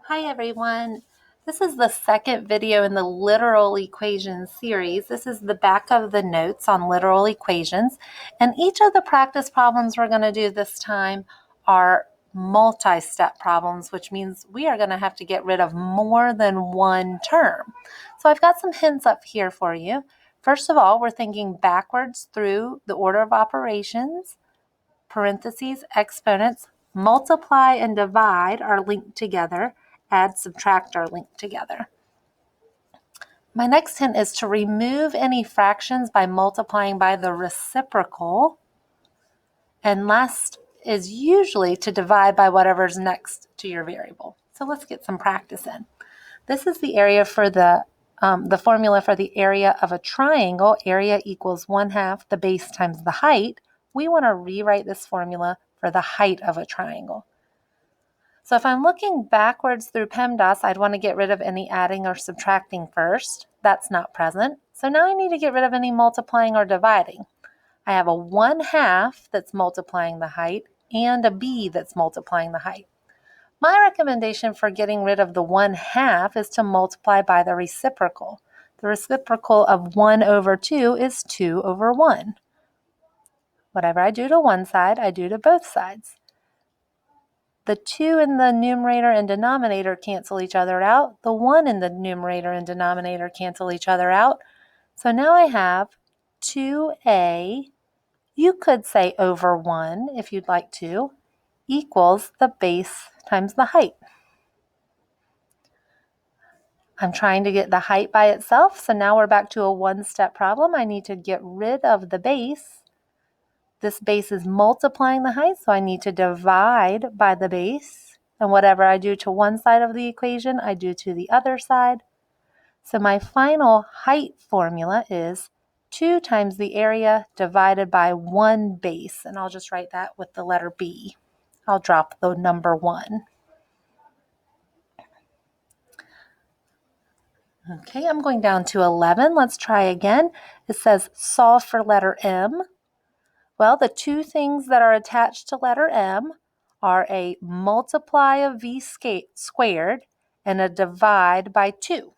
Hi everyone. This is the second video in the literal equations series. This is the back of the notes on literal equations, and each of the practice problems we're going to do this time are multi-step problems, which means we are going to have to get rid of more than one term. So I've got some hints up here for you. First of all, we're thinking backwards through the order of operations. Parentheses, exponents, multiply and divide are linked together. Add, subtract are linked together. My next hint is to remove any fractions by multiplying by the reciprocal. And last is usually to divide by whatever's next to your variable. So let's get some practice in. This is the area for the formula for the area of a triangle. Area equals 1/2 the base times the height. We want to rewrite this formula for the height of a triangle. So if I'm looking backwards through PEMDAS, I'd want to get rid of any adding or subtracting first. That's not present. So now I need to get rid of any multiplying or dividing. I have a 1/2 that's multiplying the height and a b that's multiplying the height. My recommendation for getting rid of the 1/2 is to multiply by the reciprocal. The reciprocal of 1/2 is 2/1. Whatever I do to one side, I do to both sides. The 2 in the numerator and denominator cancel each other out. The 1 in the numerator and denominator cancel each other out. So now I have 2a, you could say over 1 if you'd like to, equals the base times the height. I'm trying to get the height by itself, so now we're back to a one-step problem. I need to get rid of the base. This base is multiplying the height, so I need to divide by the base. And whatever I do to one side of the equation, I do to the other side. So my final height formula is 2 times the area divided by 1 base. And I'll just write that with the letter B. I'll drop the number 1. Okay, I'm going down to 11. Let's try again. It says solve for letter M. Well, the two things that are attached to letter M are a multiply of v squared and a divide by 2.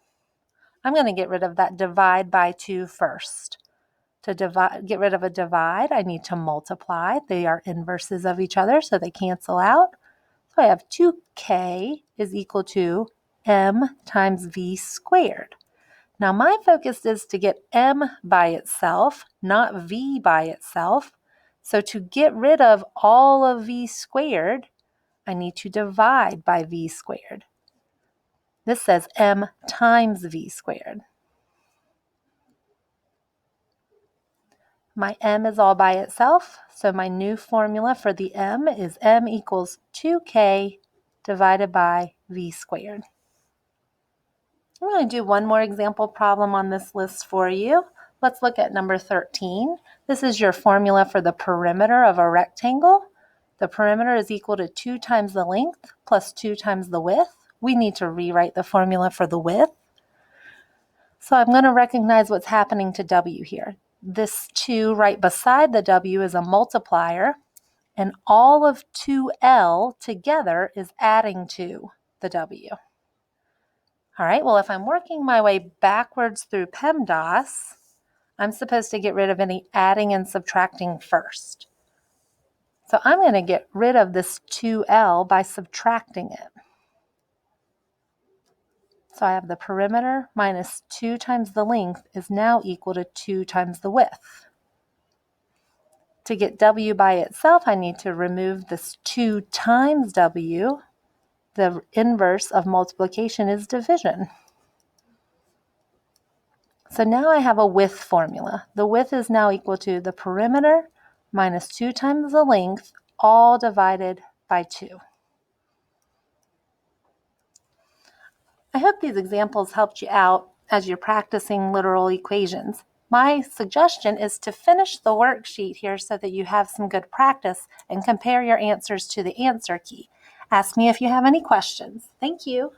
I'm going to get rid of that divide by 2 first. To get rid of a divide, I need to multiply. They are inverses of each other, so they cancel out. So I have 2k is equal to m times v squared. Now my focus is to get m by itself, not v by itself. So to get rid of all of v squared, I need to divide by v squared. This says m times v squared. My m is all by itself, so my new formula for the m is m equals 2k divided by v squared. I'm going to do one more example problem on this list for you. Let's look at number 13. This is your formula for the perimeter of a rectangle. The perimeter is equal to 2 times the length plus 2 times the width. We need to rewrite the formula for the width. So I'm going to recognize what's happening to W here. This 2 right beside the W is a multiplier, and all of 2L together is adding to the W. All right, well, if I'm working my way backwards through PEMDAS, I'm supposed to get rid of any adding and subtracting first. So I'm going to get rid of this 2L by subtracting it. So I have the perimeter minus 2 times the length is now equal to 2 times the width. To get W by itself, I need to remove this 2 times W. The inverse of multiplication is division. So now I have a width formula. The width is now equal to the perimeter minus 2 times the length, all divided by 2. I hope these examples helped you out as you're practicing literal equations. My suggestion is to finish the worksheet here so that you have some good practice and compare your answers to the answer key. Ask me if you have any questions. Thank you.